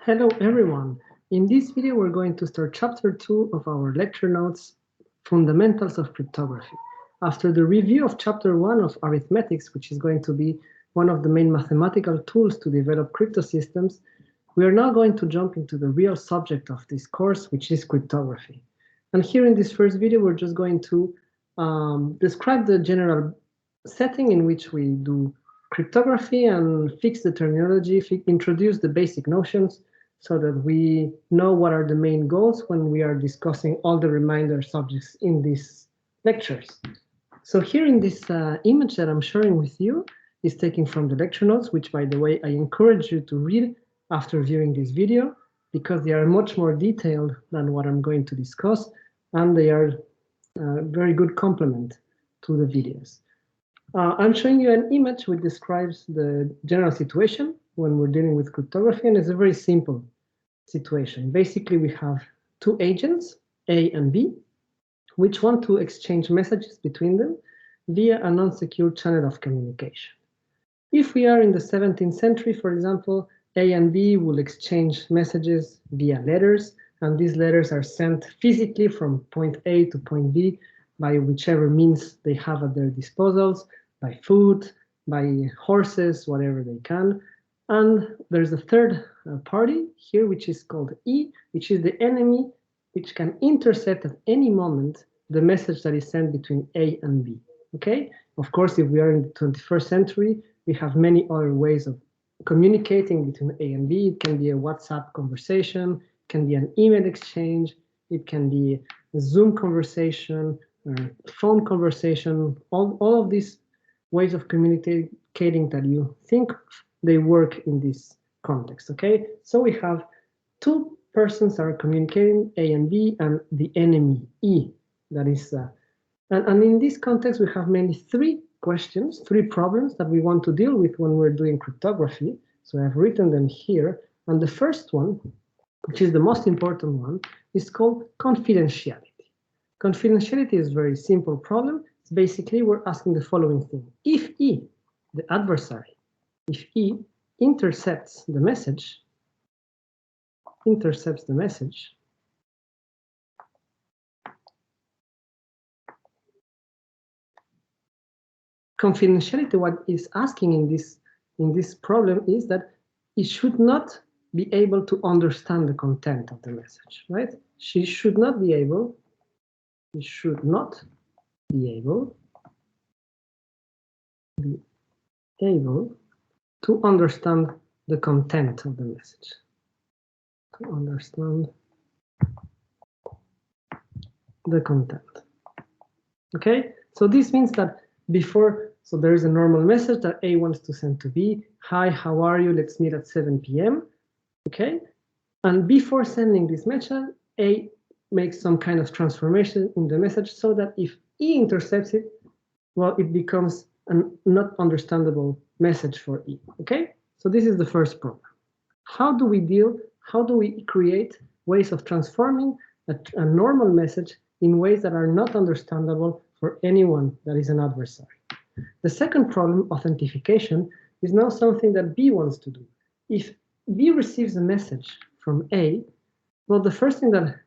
Hello everyone. In this video we're going to start chapter 2 of our lecture notes, Fundamentals of Cryptography. After the review of chapter 1 of arithmetics, which is going to be one of the main mathematical tools to develop crypto systems, we are now going to jump into the real subject of this course, which is cryptography. And here in this first video we're just going to describe the general setting in which we do cryptography and fix the terminology, introduce the basic notions so that we know what are the main goals when we are discussing all the remainder subjects in these lectures. So here in this image that I'm sharing with you is taken from the lecture notes, which by the way, I encourage you to read after viewing this video because they are much more detailed than what I'm going to discuss, and they are a very good complement to the videos. I'm showing you an image which describes the general situation when we're dealing with cryptography, and it's a very simple situation. Basically, we have two agents, A and B, which want to exchange messages between them via a non-secure channel of communication. If we are in the 17th century, for example, A and B will exchange messages via letters, and these letters are sent physically from point A to point B by whichever means they have at their disposals, by foot, by horses, whatever they can. And there's a third party here, which is called E, which is the enemy, which can intercept at any moment the message that is sent between A and B. Okay? Of course, if we are in the 21st century, we have many other ways of communicating between A and B. It can be a WhatsApp conversation, it can be an email exchange, it can be a Zoom conversation, phone conversation, all of these ways of communicating that you think they work in this context, okay? So we have two persons are communicating, A and B, and the enemy, E, that is, and in this context, we have mainly three questions, three problems that we want to deal with when we're doing cryptography. So I've written them here, and the first one, which is the most important one, is called confidentiality. Confidentiality is a very simple problem. Basically, we're asking the following thing. If E, the adversary, if E intercepts the message, confidentiality, what is asking in this problem is that it should not be able to understand the content of the message, right? She should not be able to understand the content of the message. To understand the content. Okay, so this means that before, so there is a normal message that A wants to send to B. Hi, how are you? Let's meet at 7 p.m. Okay, and before sending this message, A makes some kind of transformation in the message so that if E intercepts it, well, it becomes a not understandable message for E. Okay, so this is the first problem. How do we create ways of transforming a normal message in ways that are not understandable for anyone that is an adversary? The second problem, authentication, is now something that B wants to do. If B receives a message from A, well, the first thing that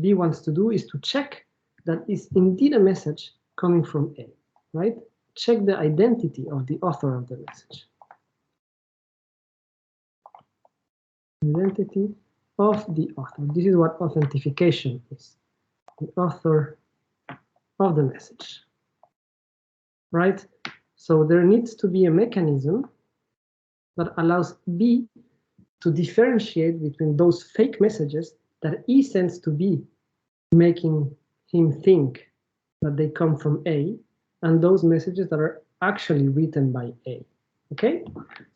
B wants to do is to check that is indeed a message coming from A, right? Check the identity of the author of the message. Identity of the author. This is what authentication is. The author of the message, right? So there needs to be a mechanism that allows B to differentiate between those fake messages that E sends to B, making him think that they come from A, and those messages that are actually written by A. Okay,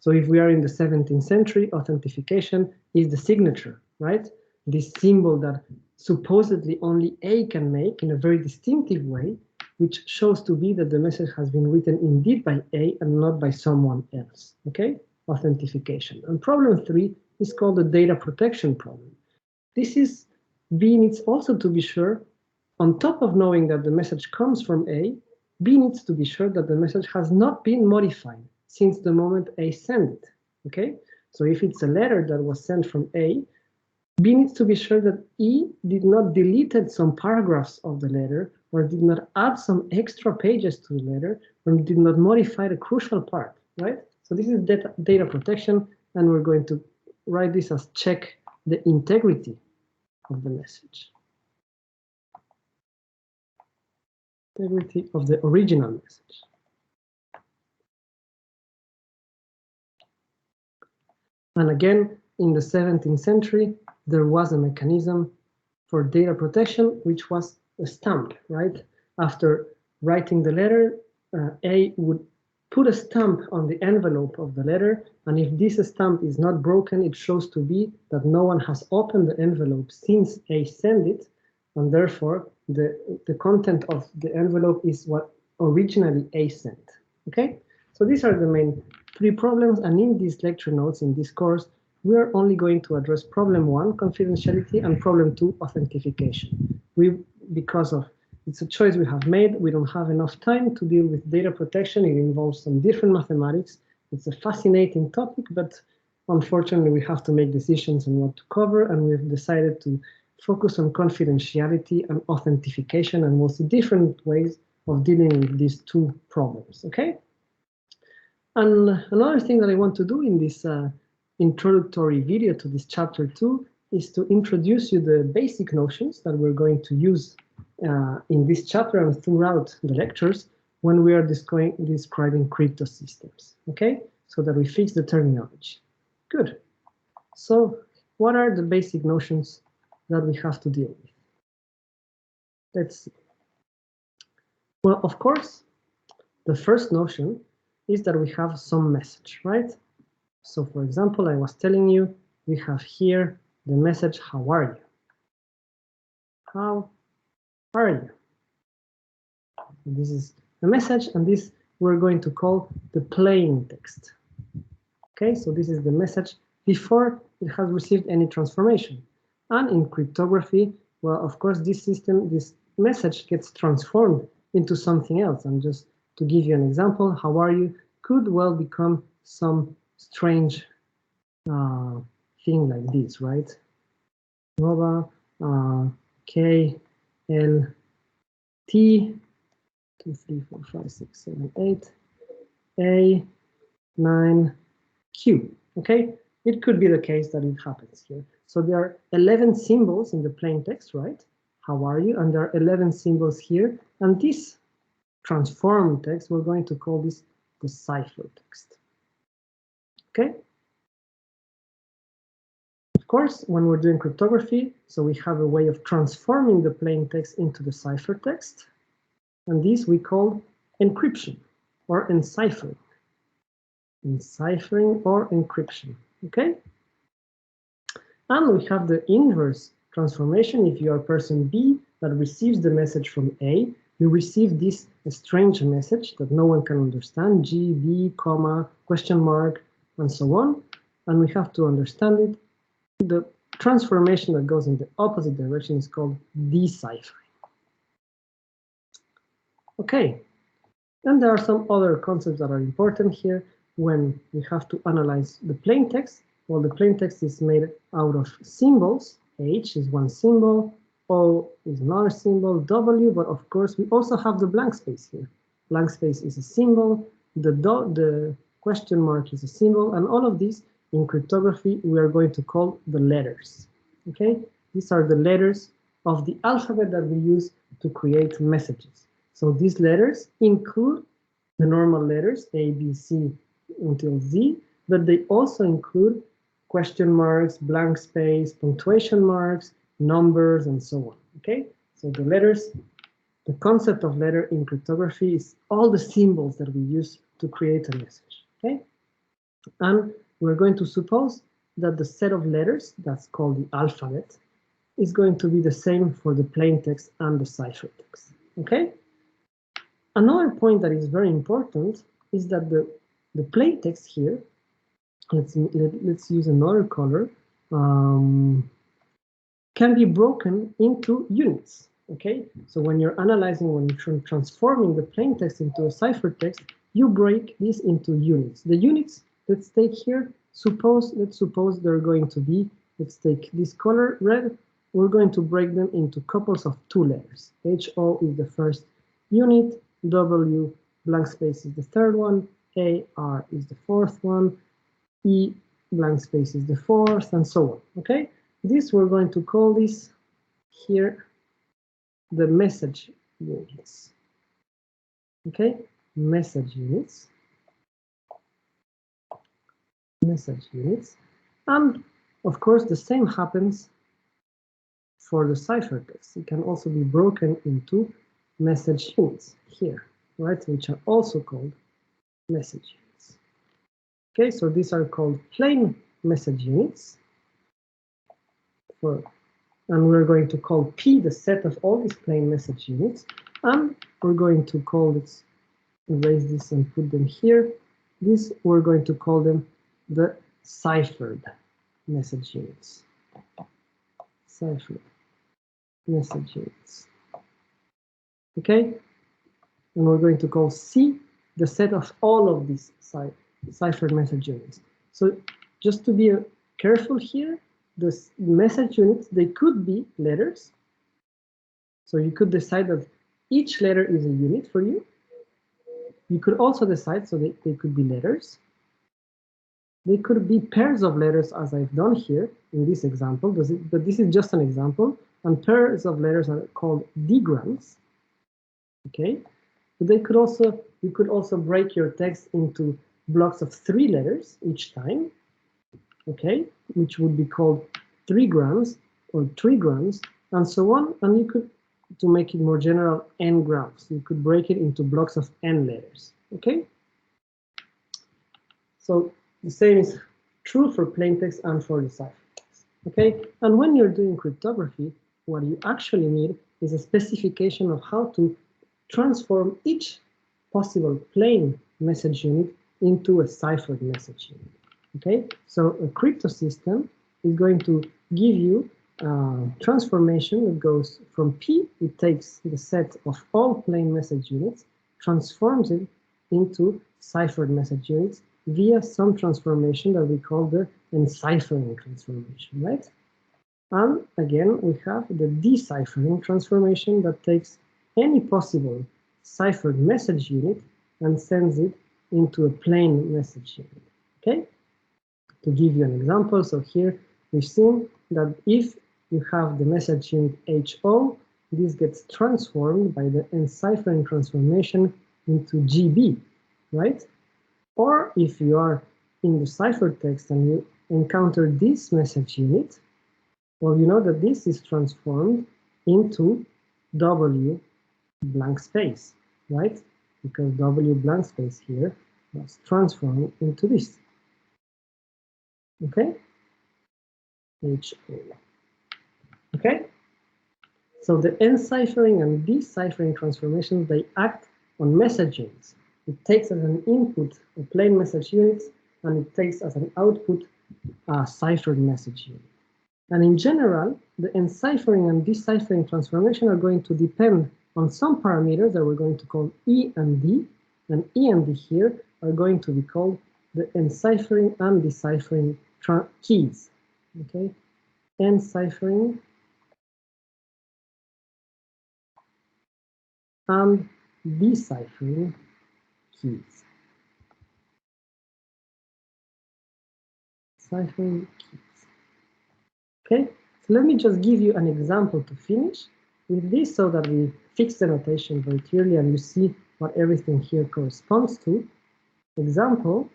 so if we are in the 17th century, authentication is the signature, right? This symbol that supposedly only A can make in a very distinctive way, which shows to be that the message has been written indeed by A and not by someone else, okay? Authentication. And problem 3 is called the data protection problem. This is, B needs also to be sure, on top of knowing that the message comes from A, B needs to be sure that the message has not been modified since the moment A sent it, okay? So if it's a letter that was sent from A, B needs to be sure that E did not delete some paragraphs of the letter, or did not add some extra pages to the letter, or did not modify the crucial part, right? So this is data protection, and we're going to write this as check the integrity of the message. Integrity of the original message. And again, in the 17th century, there was a mechanism for data protection, which was a stamp, right? After writing the letter, A would put a stamp on the envelope of the letter, and if this stamp is not broken, it shows to B that no one has opened the envelope since A sent it, and therefore the content of the envelope is what originally A sent, okay? So these are the main 3 problems, and in these lecture notes, in this course, we are only going to address problem 1, confidentiality, and problem 2, authentication. Because of it's a choice we have made, we don't have enough time to deal with data protection. It involves some different mathematics. It's a fascinating topic, but unfortunately we have to make decisions on what to cover, and we've decided to focus on confidentiality and authentication, and we'll see different ways of dealing with these 2 problems, okay? And another thing that I want to do in this introductory video to this chapter 2 is to introduce you the basic notions that we're going to use in this chapter and throughout the lectures when we are describing crypto systems, okay? So that we fix the terminology. Good. So what are the basic notions that we have to deal with? Let's see. Well, of course, the first notion is that we have some message, right? So for example, I was telling you, we have here the message, how are you? How are you? And this is the message, and this we're going to call the plain text. Okay, so this is the message before it has received any transformation. And in cryptography, well, of course, this message gets transformed into something else. And just to give you an example, how are you could well become some strange thing like this, right? Nova K L T 2, 3, 4, 5, 6, 7, 8 A 9 Q. Okay, it could be the case that it happens here. So there are 11 symbols in the plain text, right? How are you? And there are 11 symbols here. And this transformed text, we're going to call this the cipher text. Okay. Of course, when we're doing cryptography, so we have a way of transforming the plain text into the cipher text. And this we call encryption or enciphering. Enciphering or encryption, okay? And we have the inverse transformation. If you are person B that receives the message from A, you receive this strange message that no one can understand, G, B, comma, question mark, and so on. And we have to understand it. The transformation that goes in the opposite direction is called deciphering. Okay, and there are some other concepts that are important here when we have to analyze the plain text. Well, the plain text is made out of symbols. H is one symbol, O is another symbol, W, but of course we also have the blank space here. Blank space is a symbol, the question mark is a symbol, and all of these in cryptography we are going to call the letters. Okay, these are the letters of the alphabet that we use to create messages. So these letters include the normal letters A, B, C until Z, but they also include question marks, blank space, punctuation marks, numbers, and so on. Okay, so the letters, the concept of letter in cryptography is all the symbols that we use to create a message. Okay, and we're going to suppose that the set of letters that's called the alphabet is going to be the same for the plain text and the cipher text. Okay. Another point that is very important is that the plain text here, let's use another color, can be broken into units. Okay, so when you're analyzing, when you're transforming the plain text into a cipher text, you break this into units. The units, let's take here let's suppose they're going to be, let's take this color red, we're going to break them into couples of 2 letters. HO is the first unit, W blank space is the third one, AR is the fourth one, E blank space is the fourth, and so on. Okay, this we're going to call this here the message units. Okay, message units. And of course the same happens for the ciphertext. It can also be broken into message units here, right, which are also called message units. Okay, so these are called plain message units, and we're going to call P the set of all these plain message units, and we're going to call this, erase this and put them here. This we're going to call them the ciphered message units. Ciphered message units. Okay, and we're going to call C the set of all of these ciphered message units. So just to be careful here, the message units, they could be letters. So you could decide that each letter is a unit for you. You could also decide so they could be letters. They could be pairs of letters, as I've done here in this example, but this is just an example, and pairs of letters are called digrams. Okay, but they could also, you could also break your text into blocks of 3 letters each time, okay, which would be called trigrams or trigrams, and so on. And you could, to make it more general, n-grams. You could break it into blocks of n letters, okay? So the same is true for plain text and for the ciphertext, okay? And when you're doing cryptography, what you actually need is a specification of how to transform each possible plain message unit into a ciphered message unit. Okay, so a crypto system is going to give you a transformation that goes from P, it takes the set of all plain message units, transforms it into ciphered message units via some transformation that we call the enciphering transformation, right? And again, we have the deciphering transformation that takes any possible ciphered message unit and sends it into a plain message unit, okay? To give you an example, so here we've seen that if you have the message unit HO, this gets transformed by the enciphering transformation into GB, right? Or if you are in the ciphertext and you encounter this message unit, well, you know that this is transformed into W blank space, right? Because W blank space here was transformed into this. Okay? HO. Okay? So the enciphering and deciphering transformations, they act on message units. It takes as an input a plain message unit, and it takes as an output a ciphered message unit. And in general, the enciphering and deciphering transformation are going to depend on some parameters that we're going to call E and D, and E and D here are going to be called the enciphering and deciphering keys. Okay, enciphering and deciphering keys. Ciphering keys. Okay, so let me just give you an example to finish with this so that we fix the notation very clearly and you see what everything here corresponds to. Example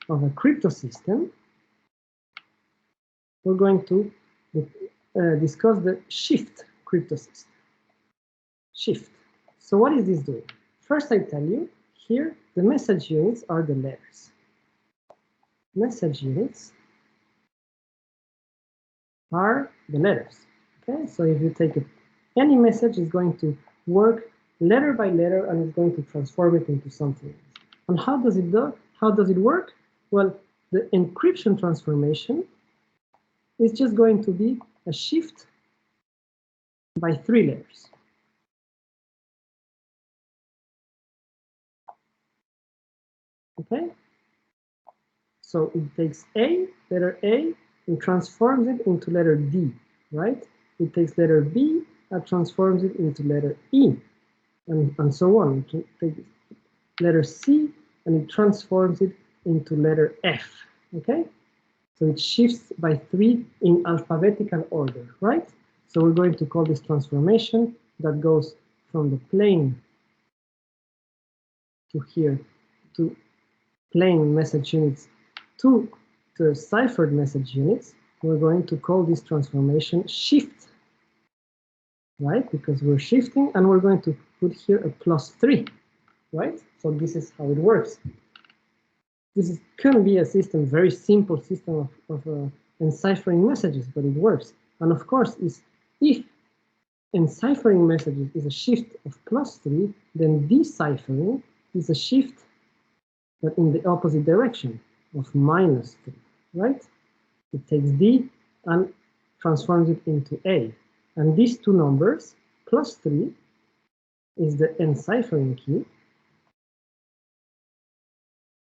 of a crypto system. We're going to discuss the shift crypto system. Shift. So what is this doing? First, I tell you here the message units are the letters. Message units are the letters. Okay, so if you take it, any message is going to work letter by letter and is going to transform it into something else. And how does it do? How does it work? Well, the encryption transformation is just going to be a shift by 3 letters. Okay, So it takes letter A, and transforms it into letter D, right? It takes letter B and transforms it into letter E, and so on. It takes letter C and it transforms it into letter F, okay? So it shifts by 3 in alphabetical order, right? So we're going to call this transformation that goes from the plain to here to plain message units to the ciphered message units. We're going to call this transformation shift, right? Because we're shifting and we're going to put here a +3, right? So this is how it works. This can be a system, very simple system of enciphering messages, but it works. And of course, if enciphering messages is a shift of +3, then deciphering is a shift but in the opposite direction of -3, right? It takes D and transforms it into A. And these two numbers, +3, is the enciphering key.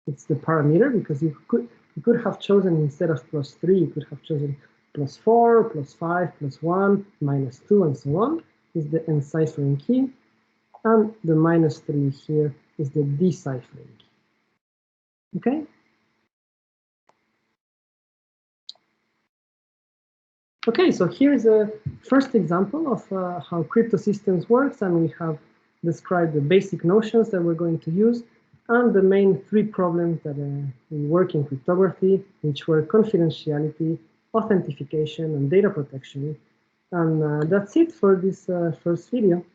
It's the parameter because you could have chosen, instead of +3, you could have chosen +4, +5, +1, -2, and so on, is the enciphering key. And the -3 here is the deciphering key. Okay? Okay, so here's a first example of how crypto systems works, and we have described the basic notions that we're going to use and the main 3 problems that we work in cryptography, which were confidentiality, authentication, and data protection. And that's it for this first video.